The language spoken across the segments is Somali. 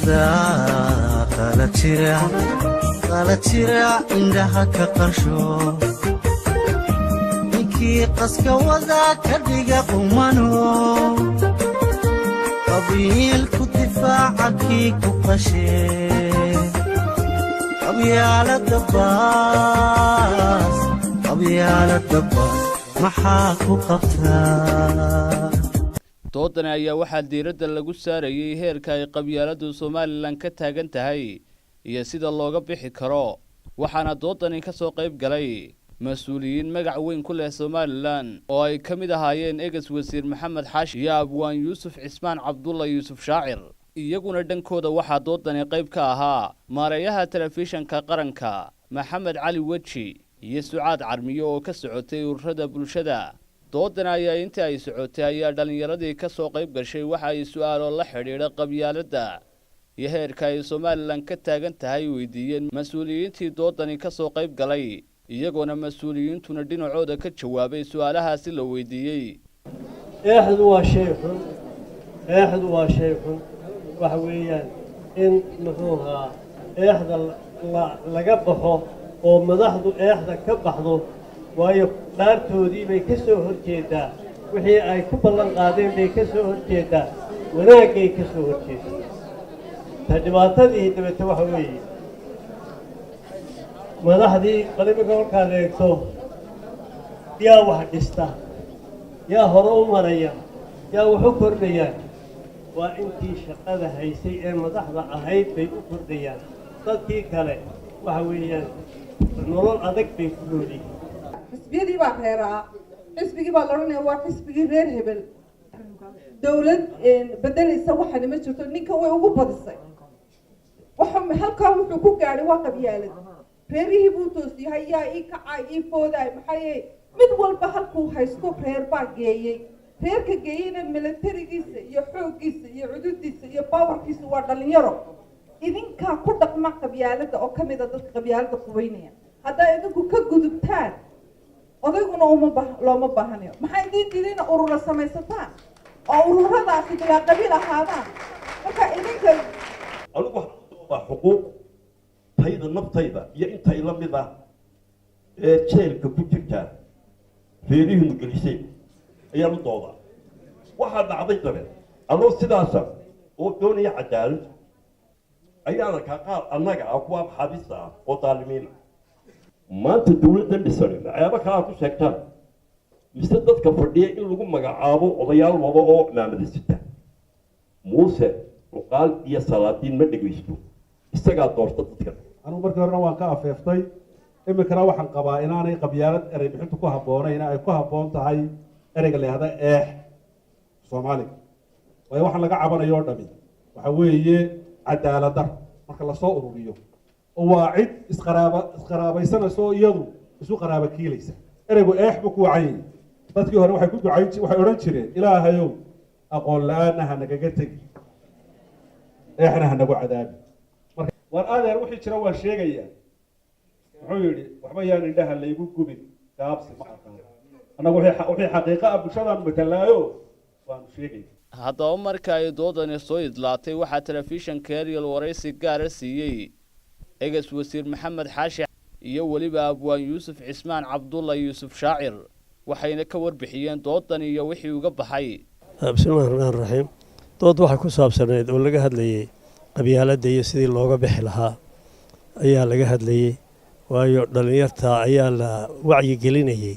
qarsada qala jira indhaha ka qarsho ninkii qaska wada ka dhiga qumano qabiilku difaaca kii ku qashee qabyaalada baas maxaa ku qabtaa doodani ayaa waxaa diiradda lagu saarayay heerka ay qabyaaladu Soomaaliland ka taagan tahay iyo sida looga bixi karo waxaana doodani ka soo qayb galay mas'uuliyiin magac weyn ku leh Soomaaliland oo ay kamid ahaayeen egas wasiir Maxamed Xaashi iyo Abwaan Yuusuf Cismaan Cabdulla Yuusuf Shaacir iyaguna dhankooda waxaa doodani qayb ka ahaa maareeyaha telefishanka qaranka Maxamed Cali Waji iyo Sucaad Carmiyo oo ka socotay ururada bulshada doodana ayaa intii ay socotay ayaa dhalinyaradii ka soo qayb gashay waxa ay su'aalo la xiriira qabyaalada iyo heerka ay Soomaaliland ka taagan tahay weydiiyeen mas'uuliyiintii doodani ka soo qayb galay iyagoona mas'uuliyiintuna dhinacooda ka jawaabay su'aalahaasi la weydiiyay eexdu waa shay xun waxa weeyaan in muxuuha eexda laga baxo oo madaxdu eexda ka baxdo waayo dhaartoodii bay ka soo horjeedaa wixii ay ku ballan qaadeen bay ka soo horjeedaa wanaagay ka soo horjeedaa ta dhibaatadii dabete waxa weeye madaxdii qalimika markaad eegto yaa wax dhista yaa hore u maraya yaa wax u kordhayaan waa intii shaqada haysay ee madaxda ahayd bay u kordhayaan dadkii kale waxa weeyaan nolol adag bay ku noolyihiin xisbiyadii baa reeraa xisbigii baa laodhanaya waa xisbigii reer hebel dawlad bedelaysa waxaana ma jirto ninkan way ugu badisay halkaa wuxuu ku gaadhay waa qabyaalad reerihii buu toosyahay yaa ii kacay ii foodaay maxaye mid walba halkuu haysto reer baa geeyey reerka geeyeyna milatarigiisa iyo xooggiisa iyo cududiisa iyo bawarkiisa waa dhalinyaro idinkaa ku dhaqma qabyaalada oo ka mida dadka qabyaalada qubaynaya haddaa idinku ka gudubtaan odayguna looma baahanayo maxay idiin diidayna urura samaysataan oo ururadaasi bilaa qabiil ahaadaan marka idinka anigu waa xuquuq tayda naftayda iyo intay la mid ah ee jeelka ku jirtaa reerihii gelisay ayaa u doodaa waxaa dhacday dabeed anoo sidaasa oo doonaya cadaalad ayaana ka qaar annaga ah kuwa xabista ah oo daalimiina maanta dawladdan dhisan waxyaabo kalaa ku sheegtaan mise dadka fadhiya in lagu magacaabo odayaal wada oo maamada sita muuse uqaal iyo salaadiin ma dhegaysto isagaa doorta dadkan anugu markii horena waan ka afeeftay iminkana waxaan qabaa inaanay qabyaalad erey bixintu ku habboonayn ay ku habboon tahay ereyga la yihahda eex soomaaliga waayo waxaan laga cabanayo oo dhami waxa weeye cadaaladar marka lasoo ururiyo oo waa cid isqaraabaysanaysa oo iyadu isu qaraaba kiilaysa ereygu eex buu ku wacayay dadkii hore waxay odhan jireen ilaahayow aqoon la-aanna ha nagaga tegi eexna ha nagu cadaabi war adeer wixii jira waa sheegaya wuxuu yidhi waxba yaan indhaha laygu gubin gaabsi ma aqaan annagu wixii xaqiiqa ah bulshadaan matalaayo waanu sheegaya haddaba marka ay doodani soo idlaatay waxaa telefishanka Ariel waraysi gaar ah siiyey egas wasiir Maxamed Xaashi iyo waliba Abwaan Yuusuf Cismaan Cabdulla Yuusuf Shaacir waxayna ka warbixiyeen doodani iyo wixii uga baxay bismillaahi rahmaani rahiim dood waxa ku saabsaneed oo laga hadlayay qabyaalada iyo sidii looga bixi lahaa ayaa laga hadlayay waayo dhalinyarta ayaa la wacyi gelinayay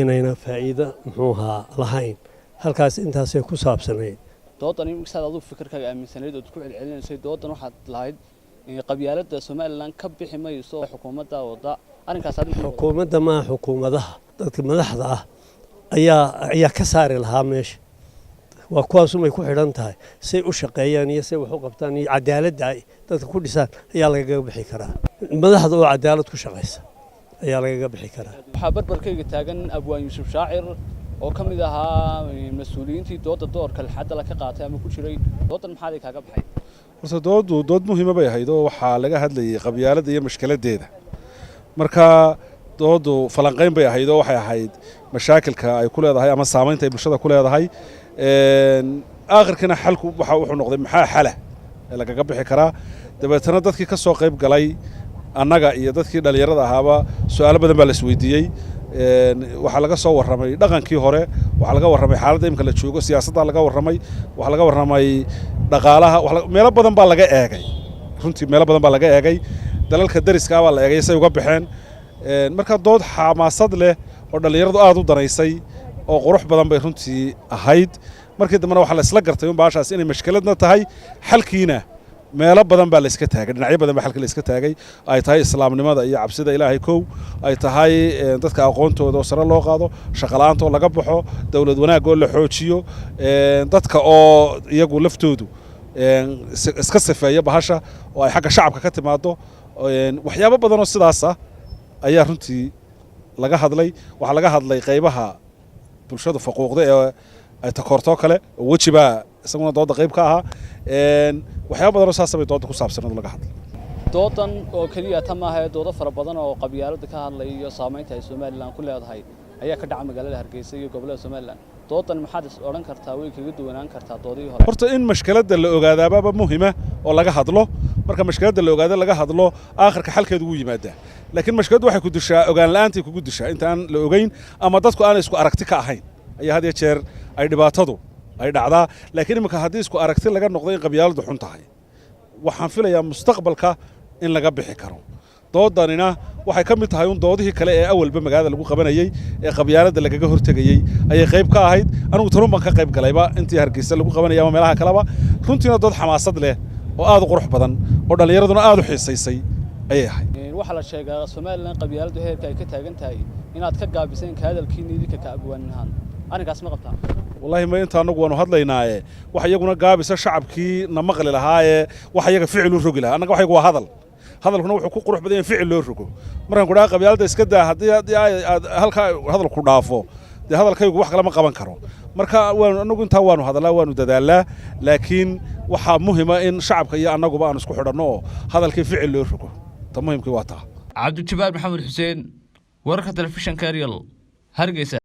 inayna faa'iido muxuuha lahayn halkaas intaasay ku saabsaneed doodani misaad adu fikirkaaga aaminsanayd oo ku celcelinaysay doodan waxaad lahayd in qabyaalada Soomaaliland ka bixi mayso xukuumadda wada arrinkaas xukuumadda ma xukuumadaha dadka madaxda ah ayaa ka saari lahaa meesha waa kuwaas umay ku xidhan tahay say u shaqeeyaan iyo say wax u qabtaan iyo cadaaladda dadka ku dhisaan ayaa lagaga bixi karaa madaxda oo cadaalad ku shaqeysa ayaa lagaga bixi karaa waxaa barbarkayga taagan Abwaan Yuusuf Shaacir oo ka mid ahaa mas'uuliyiintii dooda doorka xadda la ka qaatay ama ku jiray doodan maxaa kaaga baxay horta dood muhiim bay ahayd oo waxaa laga hadlayay qabyaalada iyo mushkiladeeda marka doodu falanqeyn bay ahayd oo waxay ahayd mashaakilka ay ku leedahay ama saameynta ay bulshada ku leedahay aakhirkana xalku waxa uu noqday maxaa xala ee lagaga bixi karaa dabeetana dadkii ka soo qayb galay annaga iyo dadkii dhalinyarada ahaaba su'aalo badan baa la isweydiiyey waxaa laga soo warramay dhaqankii hore waxaa laga warramay xaaladda imika la joogo siyaasadda laga warramay waxaa laga warramay dhaqaalaha meelo badan baa laga eegay runtii meelo badan baa laga eegay dalalka dariska baa la eegay say uga baxeen marka dood xamaasad leh oo dhalinyaradu aad u danaysay oo qurux badan bay runtii ahayd markii dambena waxaa la isla gartay un baashaas inay mashkiladna tahay xalkiina meelo badan baa la iska taagay dhinacyo badan baa xalka la iska taagay ay tahay islaamnimada iyo cabsida ilaahay kow ay tahay dadka aqoontooda oo sare loo qaado shaqalaanta oo laga baxo dawlad wanaag oo la xoojiyo dadka oo iyagu laftoodu iska sifeeya bahasha oo ay xagga shacabka ka timaado waxyaabo badan oo sidaas ah ayaa runtii laga hadlay waxaa laga hadlay qaybaha bulshada faquuqda ee ay takoortoo kale oo wejibaa isaguna dooda qayb ka ahaa waxyaaba badan oo saasa bay dooda ku saabsanadu laga hadlay doodan oo keliya ta maaha doodo fara badan oo qabyaalada ka hadlay iyo saamaynta ay Soomaaliland ku leedahay ayaa ka dhacay magaalada Hargeysa iyo gobolada Soomaaliland doodan maxaad is oran kartaa way kaga duwanaan kartaa doodii hore horta in mashkiladda la ogaadaaba muhiima oo laga hadlo marka mashkiladda la ogaado laga hadlo aakhirka xalkeedu uu yimaada laakiin mashkiladdu waxay ku dishaa ogaan la'aantii kugu dishaa intaan la ogeyn ama dadku aan isku aragti ka ahayn ayaa had iyo jeer ay dhibaatadu ay dhacdaa laakiin imika haddii isku aragti laga noqdo in qabyaaladu xun tahay waxaan filayaa mustaqbalka in laga bixi karo doodanina waxay ka mid tahay un doodihii kale ee awalba magaalada lagu qabanayay ee qabyaalada lagaga hortegayay ayay qayb ka ahayd anigu tanun baan ka qayb galayba intii Hargeysa lagu qabanayay ama meelaha kaleba runtiina dood xamaasad leh oo aad u qurux badan oo dhalinyaraduna aad u xiisaysay ayay ahayd waxa la sheegaa Soomaaliland qabyaaladu heerka ay ka taagan tahay inaad ka gaabiseen ka hadalkiina idinka ka abwaanahan anigaas ma qabtaa wallahi ma inta anagu waanu hadlaynaaye waxa iyaguna gaabisa shacabkii na maqli lahaaye waxa iyaga ficil u rogi lahaa annaga waxaygu waa hadalkuna wuxuu ku qurux badan yahay ficil loo rogo markaan ku dhaha qabyaalada iska daa haddii aad halkaa hadalku dhaafo dee hadalkaygu wax kale ma qaban karo marka anagu intaa waanu hadalaa waanu dadaalaa laakiin waxaa muhima in shacabka iyo annaguba aan isku xidhanno oo hadalkii ficil loo rogo ta muhimkii waa taa cabdijabaar maxamed xuseen wararka telefishinka Ariel Hargeysa